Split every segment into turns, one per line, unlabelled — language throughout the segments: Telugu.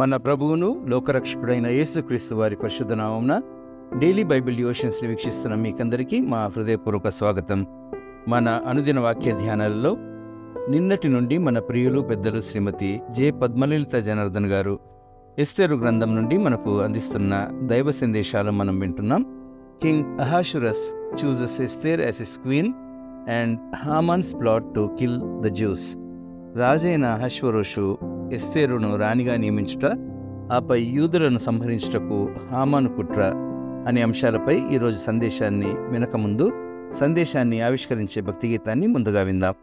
మన ప్రభువును లోకరక్షకుడైన యేసుక్రీస్తు వారి పరిశుద్ధ నామమున డైలీ బైబిల్ డివోషన్స్ని వీక్షిస్తున్న మీకందరికీ మా హృదయపూర్వక స్వాగతం. మన అనుదిన వాక్య ధ్యానాలలో నిన్నటి నుండి మన ప్రియులు పెద్దలు శ్రీమతి జె పద్మలలిత జనార్దన్ గారు ఎస్తేరు గ్రంథం నుండి మనకు అందిస్తున్న దైవ సందేశాలు మనం వింటున్నాం. King Ahasuerus chooses Esther as his queen and Haman's plot to kill the Jews. రాజైన అహష్వరోషు ఎస్తేరును రాణిగా నియమించుట, ఆపై యూదులను సంహరించుటకు హామాను కుట్ర అనే అంశాలపై ఈరోజు సందేశాన్ని వినకముందు సందేశాన్ని ఆవిష్కరించే భక్తి గీతాన్ని ముందుగా విందాం.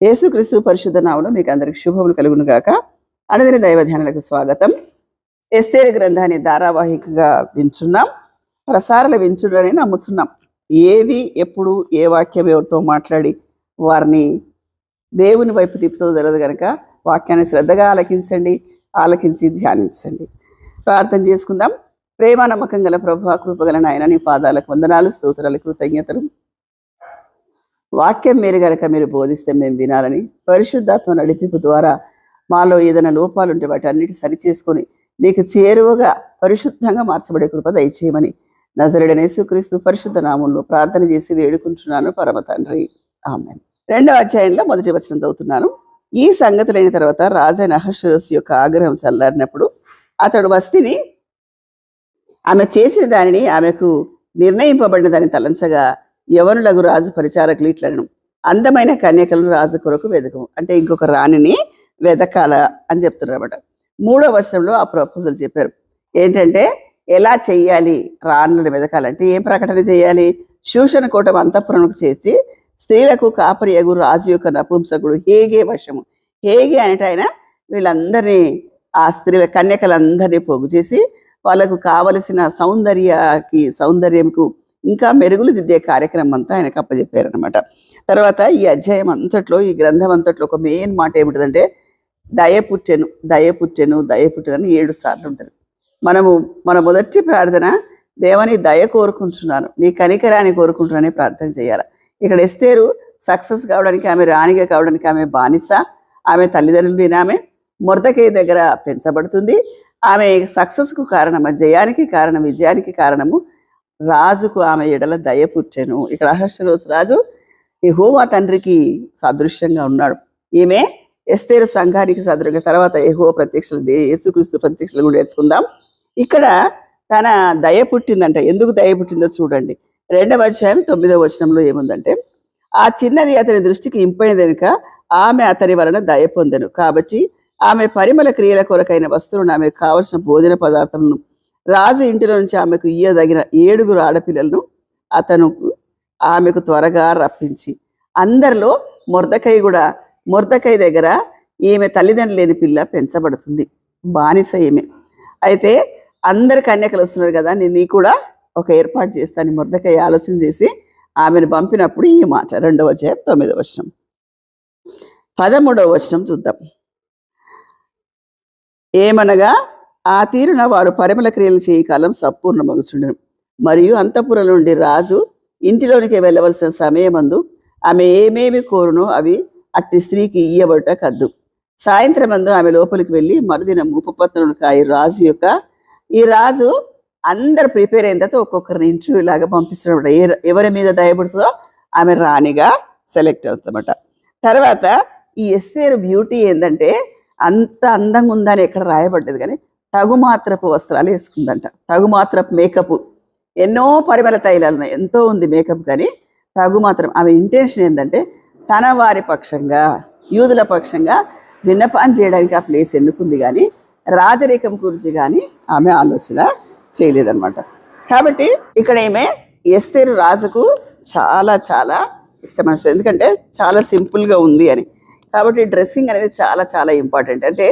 యేసుక్రీస్తు పరిశుద్ధ నామమున మీకు అందరికి శుభములు కలుగును గాక. అనుదిన దైవ ధ్యానాలకు స్వాగతం. ఎస్తేరు గ్రంథాన్ని ధారావాహికగా వింటున్నాం. ప్రసారాలు వించుడని నమ్ముతున్నాం. ఏది ఎప్పుడు ఏ వాక్యం ఎవరితో మాట్లాడి వారిని దేవుని వైపు తిప్పుతుందో తెలియదు కనుక వాక్యాన్ని శ్రద్ధగా ఆలకించి ధ్యానించండి. ప్రార్థన చేసుకుందాం. ప్రేమ నమ్మకం గల ప్రభువా, కృపగల నాయన, నీ పాదాలకు వందనాలు, స్తోత్రాలు, కృతజ్ఞతలు. వాక్యం మీరు గనక మీరు బోధిస్తే మేము వినాలని, పరిశుద్ధాత్మ నడిపింపు ద్వారా మాలో ఏదైనా లోపాలు ఉంటే వాటి అన్నిటి సరిచేసుకొని నీకు చేరువగా పరిశుద్ధంగా మార్చబడే కృప దయచేయమని నజరేయుడైన యేసుక్రీస్తు పరిశుద్ధ నామంలో ప్రార్థన చేసి వేడుకుంటున్నాను పరమ తండ్రి, ఆమేన్. 2వ అధ్యాయంలో 1వ వచనం చదువుతున్నాను. ఈ సంగతులైన తర్వాత రాజైన అహష్వేరోషు యొక్క ఆగ్రహం చల్లారినప్పుడు అతడు వస్తిని ఆమె చేసిన దానిని ఆమెకు నిర్ణయింపబడిన దాన్ని తలంచగా యవనులకు రాజు పరిచారకులు ఇట్లను, అందమైన కన్యకలను రాజు కొరకు వెదకము, అంటే ఇంకొక రాణిని వెదకాల అని చెప్తున్నారు అన్నమాట. 3వ వచనంలో ఆ ప్రపోజల్ చెప్పారు. ఏంటంటే ఎలా చెయ్యాలి రాణులను వెదకాలంటే ఏం ప్రకటన చేయాలి? శూషణ కోటం అంతఃపురంకు చేర్చి స్త్రీలకు కాపరియగు రాజు యొక్క నపుంసకుడు హేగే వశము. హేగే అనేట ఆయన వీళ్ళందరినీ, ఆ స్త్రీల కన్యకలందరినీ పోగు చేసి వాళ్ళకు కావలసిన సౌందర్యంకు ఇంకా మెరుగులు దిద్దే కార్యక్రమం అంతా ఆయనకు అప్పచెప్పారనమాట. తర్వాత ఈ అధ్యాయం అంతట్లో, ఈ గ్రంథం అంతట్లో ఒక మెయిన్ మాట ఏమిటంటే దయపుట్టెను అని 7 సార్లు ఉంటుంది. మన మొదటి ప్రార్థన దేవని దయ కోరుకుంటున్నాను, నీ కనికరాన్ని కోరుకుంటున్నానని ప్రార్థన చేయాలి. ఇక్కడ ఎస్తేరు సక్సెస్ కావడానికి, ఆమె రాణిగా కావడానికి ఆమె బానిస, ఆమె తల్లిదండ్రులు లేని ఆమె మొర్దెకై దగ్గర పెంచబడుతుంది. ఆమె సక్సెస్కు కారణం, జయానికి కారణం, విజయానికి కారణము రాజుకు ఆమె ఎడల దయ పుట్టెను. ఇక్కడ అహష్వేరోషు రాజు యెహోవా తండ్రికి సాదృశ్యంగా ఉన్నాడు. ఈమె ఎస్తేరు సంఘానికి సాదృశ్యంగా. తర్వాత యెహోవా ప్రత్యక్షలు, యేసుక్రీస్తు ప్రత్యక్షలు కూడా నేర్చుకుందాం. ఇక్కడ తన దయ పుట్టిందంట. ఎందుకు దయ పుట్టిందో చూడండి. 2వ అధ్యాయం 9వ వచనంలో ఏముందంటే, ఆ చిన్నది అతని దృష్టికి ఇంపైనది కనుక ఆమె అతని వలన దయ పొందెను. కాబట్టి ఆమె పరిమళ క్రియల కొరకైన వస్తువులను, ఆమెకు కావలసిన భోజన పదార్థములను, రాజు ఇంటిలో నుంచి ఆమెకు ఇయ్యదగిన 7 ఆడపిల్లలను అతను ఆమెకు త్వరగా రప్పించి, అందరిలో మొర్దెకై దగ్గర ఈమె తల్లిదండ్రులు లేని పిల్ల పెంచబడుతుంది, బానిస ఈమె. అయితే అందరు కన్యకలు వస్తున్నారు కదా, నీ కూడా ఒక ఏర్పాటు చేస్తాను మొర్దెకై ఆలోచన చేసి ఆమెను పంపినప్పుడు ఈ మాట. 2వ అధ్యాయం 9వ వచనం. 13వ వచనం చూద్దాం. ఏమనగా ఆ తీరున వారు పరిమళ క్రియలు చేయ కాలం సంపూర్ణమగుచుండెను. మరియు అంతఃపురం నుండి రాజు ఇంటిలోనికి వెళ్ళవలసిన సమయమందు ఆమె ఏమేమి కోరునో అవి అట్టి స్త్రీకి ఇయ్యబడుట కద్దు. సాయంత్రం అందు ఆమె లోపలికి వెళ్ళి మరుదినం ఉపపత్నుడు ఈ రాజు అందరు ప్రిపేర్ అయిన తర్వాత ఒక్కొక్కరిని ఇంటర్వ్యూ లాగా పంపిస్తున్నాడు. ఎవరి మీద దయపడుతుందో ఆమె రాణిగా సెలెక్ట్ అవుతామట. తర్వాత ఈ ఎస్తేరు బ్యూటీ ఏంటంటే అంత అందంగా ఉందని ఎక్కడ రాయబడ్డది, కానీ తగుమాత్రపు వస్త్రాలు వేసుకుందంట. తగుమాత్రపు మేకప్, ఎన్నో పరిమళ తైలాలు ఉన్నాయి, ఎంతో ఉంది మేకప్, కానీ తగుమాత్రం. ఆమె ఇంటెన్షన్ ఏంటంటే తన వారి పక్షంగా, యూదుల పక్షంగా విన్నపాన్ని చేయడానికి ఆ ప్లేస్ ఎన్నుకుంది, కానీ రాజరికం గురించి కానీ ఆమె ఆలోచన చేయలేదన్నమాట. కాబట్టి ఇక్కడ ఏమే ఎస్తేరు రాజుకు చాలా చాలా ఇష్టం, ఎందుకంటే చాలా సింపుల్గా ఉంది అని. కాబట్టి డ్రెస్సింగ్ అనేది చాలా చాలా ఇంపార్టెంట్. అంటే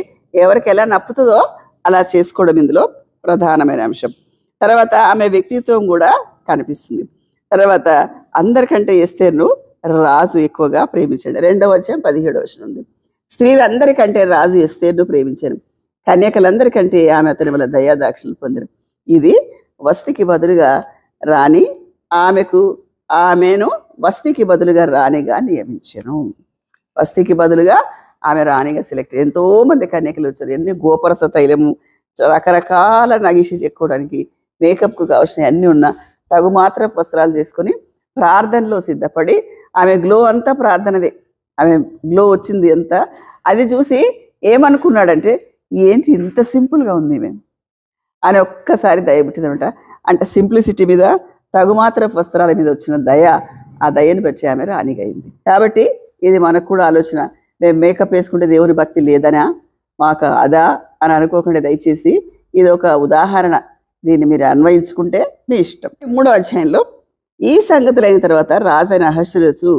ఎవరికి ఎలా నప్పుతుందో అలా చేసుకోవడం ఇందులో ప్రధానమైన అంశం. తర్వాత ఆమె వ్యక్తిత్వం కూడా కనిపిస్తుంది. తర్వాత అందరికంటే ఎస్తేరును రాజు ఎక్కువగా ప్రేమించాడు. 2వ అధ్యాయం 17వ వచనం ఉంది. స్త్రీలందరికంటే రాజు ఎస్తేరును ప్రేమించాను, కన్యకలందరికంటే ఆమె అతని వల్ల దయాదాక్షలు పొందిన. ఇది వస్తికి బదులుగా రాణి, ఆమెను వస్తికి బదులుగా రాణిగా నియమించాను. వస్తికి బదులుగా ఆమె రాణిగా సెలెక్ట్. ఎంతో మంది కన్యకలు వచ్చారు. ఎన్ని గోపరస తైలము, రకరకాల నగిషి చెక్కోవడానికి, మేకప్కు కావాల్సిన అన్నీ ఉన్న తగుమాత్రపు వస్త్రాలు చేసుకొని ప్రార్థనలో సిద్ధపడి, ఆమె గ్లో అంతా ప్రార్థనదే, ఆమె గ్లో వచ్చింది ఎంత. అది చూసి ఏమనుకున్నాడంటే ఏంటి ఇంత సింపుల్గా ఉంది మేము అని ఒక్కసారి దయ పుట్టిందనమాట. అంటే సింప్లిసిటీ మీద, తగుమాత్రపు వస్త్రాల మీద వచ్చిన దయ, ఆ దయని బట్టి ఆమె రాణిగా అయింది. కాబట్టి ఇది మనకు కూడా ఆలోచన. మేము మేకప్ వేసుకుంటే దేవుని భక్తి లేదనా, మాకు అదా అని అనుకోకుండా దయచేసి ఇది ఒక ఉదాహరణ, దీన్ని మీరు అన్వయించుకుంటే మీ ఇష్టం. 3వ అధ్యాయంలో ఈ సంగతులైన తర్వాత రాజైన అహష్వేరోషు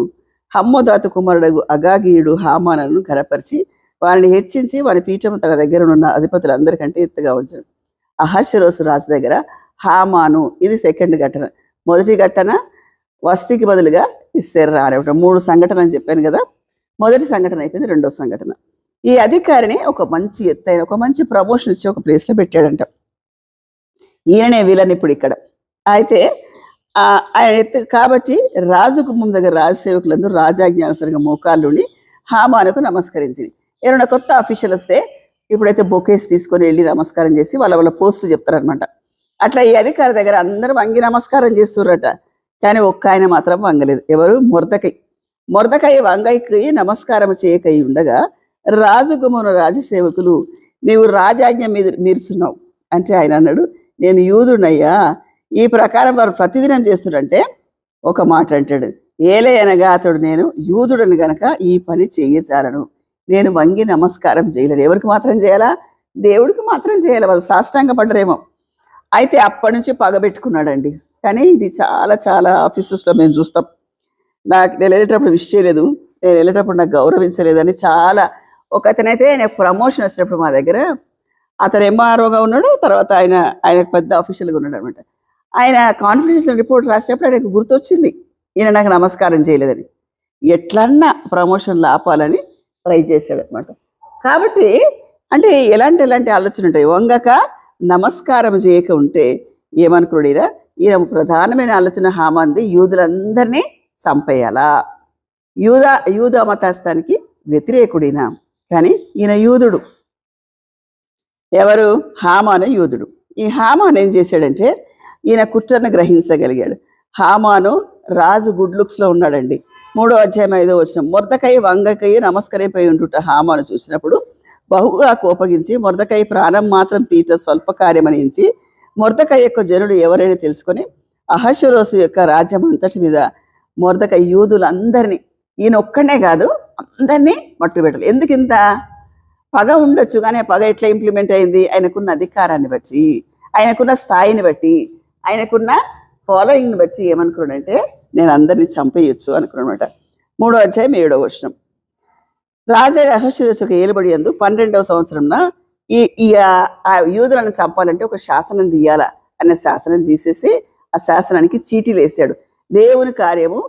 హమ్మోదాతు కుమారుడు అగాగీయుడు హామానును ఘనపరిచి వారిని హెచ్చించి వారి పీఠము తన దగ్గర ఉన్న అధిపతులందరికంటే ఎత్తుగా ఉంచాడు. అహష్వేరోషు రాజు దగ్గర హామాను. ఇది సెకండ్ ఘటన. మొదటి ఘటన వస్తికి బదులుగా ఇస్తెర్రా అనే ఒకటి 3 సంఘటన అని చెప్పాను కదా. మొదటి సంఘటన అయిపోయింది. రెండో సంఘటన, ఈ అధికారిని ఒక మంచి ఎత్తైన ఒక మంచి ప్రమోషన్ ఇచ్చి ఒక ప్లేస్లో పెట్టాడంట. ఈయననే వీళ్ళని ఇప్పుడు ఇక్కడ. అయితే ఆయన ఎత్తు కాబట్టి రాజు గుమ్మం దగ్గర రాజసేవకులందరూ రాజాజ్ఞానుసరిగా మోకాళ్ళుండి హామానుకు నమస్కరించింది. ఎవరైనా కొత్త అఫీషియల్ వస్తే ఇప్పుడైతే బొకేస్ తీసుకొని వెళ్ళి నమస్కారం చేసి వాళ్ళ పోస్టులు చెప్తారనమాట. అట్లా ఈ అధికారి దగ్గర అందరూ వంగి నమస్కారం చేస్తుర్రట. కానీ ఒక్క ఆయన మాత్రం వంగలేదు. ఎవరు? మొర్దకై వంగైకి నమస్కారం చేయకై ఉండగా రాజుగుమ్మను రాజసేవకులు నీవు రాజాజ్ఞ మీరుస్తున్నావు అంటే ఆయన అన్నాడు, నేను యూదుడయ్యా. ఈ ప్రకారం వారు ప్రతిదినం చేస్తుడంటే ఒక మాట అంటాడు, ఏలే అనగా అతడు నేను యూదుడని గనక ఈ పని చేయచాలను, నేను వంగి నమస్కారం చేయలేను. ఎవరికి మాత్రం చేయాలా? దేవుడికి మాత్రం చేయాలి. వాళ్ళు సాష్టాంగ పడ్డరేమో. అయితే అప్పటి నుంచి పగబెట్టుకున్నాడండి. కానీ ఇది చాలా చాలా ఆఫీసెస్లో మేము చూస్తాం. నేను వెళ్ళేటప్పుడు విష్ చేయలేదు, నేను వెళ్ళేటప్పుడు నాకు గౌరవించలేదని చాలా. ఒక అతనైతే ఆయనకు ప్రమోషన్ వచ్చినప్పుడు మా దగ్గర, అతను ఎంఆర్ఓగా ఉన్నాడు, తర్వాత ఆయనకు పెద్ద ఆఫీషియల్గా ఉన్నాడు అనమాట. ఆయన కాన్ఫిడెన్షియల్ రిపోర్ట్ రాసేటప్పుడు ఆయనకు గుర్తొచ్చింది ఈయన నాకు నమస్కారం చేయలేదని. ఎట్లన్నా ప్రమోషన్లు ఆపాలని ట్రై చేశాడు అనమాట. కాబట్టి అంటే ఎలాంటి ఆలోచన ఉంటాయి. వంగక నమస్కారం చేయక ఉంటే ఏమనుకున్నాడు ఈయన ప్రధానమైన ఆలోచన హామాంది యూదులందరినీ చంపేయాలా, యూదా మతస్థానికి వ్యతిరేకుడినా. కానీ ఈయన యూదుడు. ఎవరు? హామాను యూదుడు. ఈ హామాను ఏం చేశాడంటే ఈయన కుట్రను గ్రహించగలిగాడు. హామాను రాజు గుడ్ లుక్స్లో ఉన్నాడండి. 3వ అధ్యాయం 5వ వచనం, మొర్దకై వంగకై నమస్కరైపోయి ఉంటుట హామాను చూసినప్పుడు బహుగా కోపగించి మొర్దకై ప్రాణం మాత్రం తీట స్వల్ప కార్యమని ఎంచి మొర్దకై యొక్క జనుడు ఎవరైనా తెలుసుకొని అహష్వేరోషు యొక్క రాజ్యం అంతటి మీద మొర్దకై యూదులందరినీ, ఈయన ఒక్కనే కాదు అందరినీ మట్టు పెట్టాలి. ఎందుకు ఇంత పగ ఉండొచ్చు, కానీ పగ ఎట్లా ఇంప్లిమెంట్ అయింది? ఆయనకున్న అధికారాన్ని బట్టి, ఆయనకున్న స్థాయిని బట్టి, ఆయనకున్న ఫాలోయింగ్ని బట్టి ఏమనుకున్నాడంటే నేను అందరినీ చంపేయచ్చు అనుకున్నమాట. 3వ అధ్యాయం 7వ వచనం, రాజే అహష్వేరోషు యొక్క ఏలుబడి యందు 12వ సంవత్సరంన ఈ యూదులను చంపాలంటే ఒక శాసనం తీయాల అనే శాసనం తీసేసి ఆ శాసనానికి చీటీలు వేసాడు. దేవుని కార్యము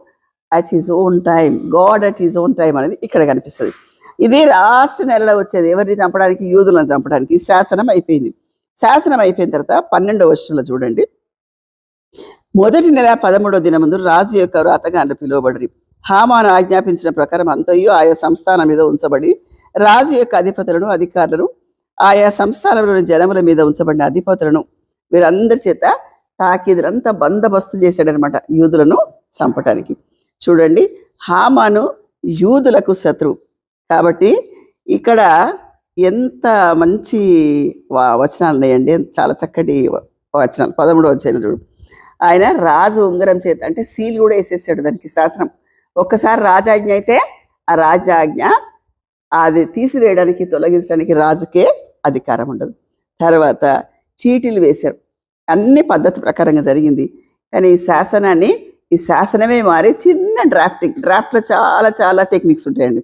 at his own time, God at his own time అనేది ఇక్కడ కనిపిస్తుంది. ఇది లాస్ట్ నెలలో వచ్చేది. ఎవరిని చంపడానికి? యూదులను చంపడానికి. ఈ శాసనం అయిపోయింది. శాసనం అయిపోయిన తర్వాత 12వ వచనంలో చూడండి, మొదటి నెల 13వ దినమందు రాజు యొక్క వ్రాతగాన్లు పిలువబడి హామాను ఆజ్ఞాపించిన ప్రకారం అంతయు ఆయా సంస్థానం మీద ఉంచబడి రాజు యొక్క అధిపతులను అధికారులను ఆయా సంస్థానంలోని జనముల మీద ఉంచబడిన అధిపతులను వీరందరి చేత తాకిదులంతా బందోబస్తు చేశాడనమాట యూదులను చంపటానికి. చూడండి, హామాను యూదులకు శత్రువు. కాబట్టి ఇక్కడ ఎంత మంచి వచనాలు ఉన్నాయండి, చాలా చక్కటి వచనాలు. 13వ అధ్యాయంలో చూడు, ఆయన రాజు ఉంగరం చేత అంటే సీల్ కూడా వేసేసాడు దానికి శాసనం. ఒక్కసారి రాజాజ్ఞ అయితే ఆ రాజాజ్ఞ అది తీసివేయడానికి తొలగించడానికి రాజుకే అధికారం ఉండదు. తర్వాత చీటీలు వేశారు. అన్ని పద్ధతి ప్రకారంగా జరిగింది. కానీ ఈ శాసనమే మారి చిన్న డ్రాఫ్ట్లో చాలా చాలా టెక్నిక్స్ ఉంటాయండి.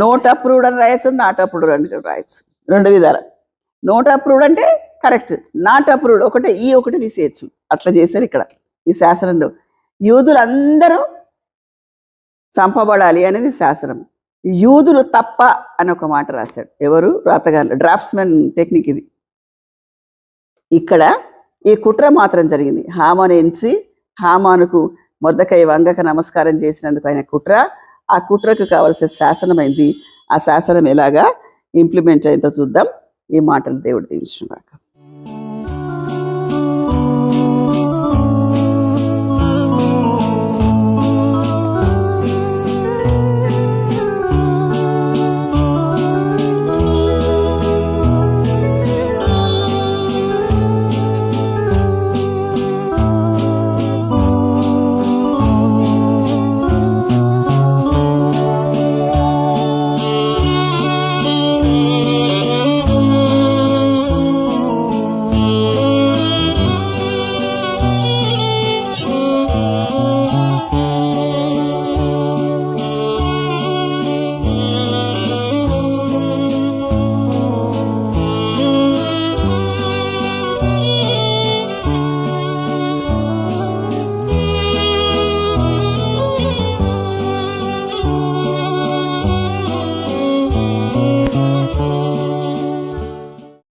నోట్ అప్రూవ్డ్ అని రాయొచ్చు, నాట్ అప్రూవ్డ్ అని రాయొచ్చు. 2 విధాలు. నోట్ అప్రూవ్డ్ అంటే కరెక్ట్, నాట్ అప్రూవ్డ్ ఒకటి తీసేయచ్చు. అట్లా చేశారు ఇక్కడ ఈ శాసనంలో. యూదులందరూ చంపబడాలి అనేది శాసనం. యూదులు తప్ప అని ఒక మాట రాశాడు. ఎవరు? వ్రాతగాన్లు. డ్రాఫ్ట్స్మెన్ టెక్నిక్ ఇది. ఇక్కడ ఈ కుట్ర మాత్రం జరిగింది. హామాను ఎంట్రీ, హామానుకు మొర్దకై వంగక నమస్కారం చేసినందుకు ఆయన కుట్ర, ఆ కుట్రకు కావలసిన శాసనం అయింది. ఆ శాసనం ఎలాగా ఇంప్లిమెంట్ అయిందో చూద్దాం. ఈ మాటలు దేవుడు దీవించుగాక.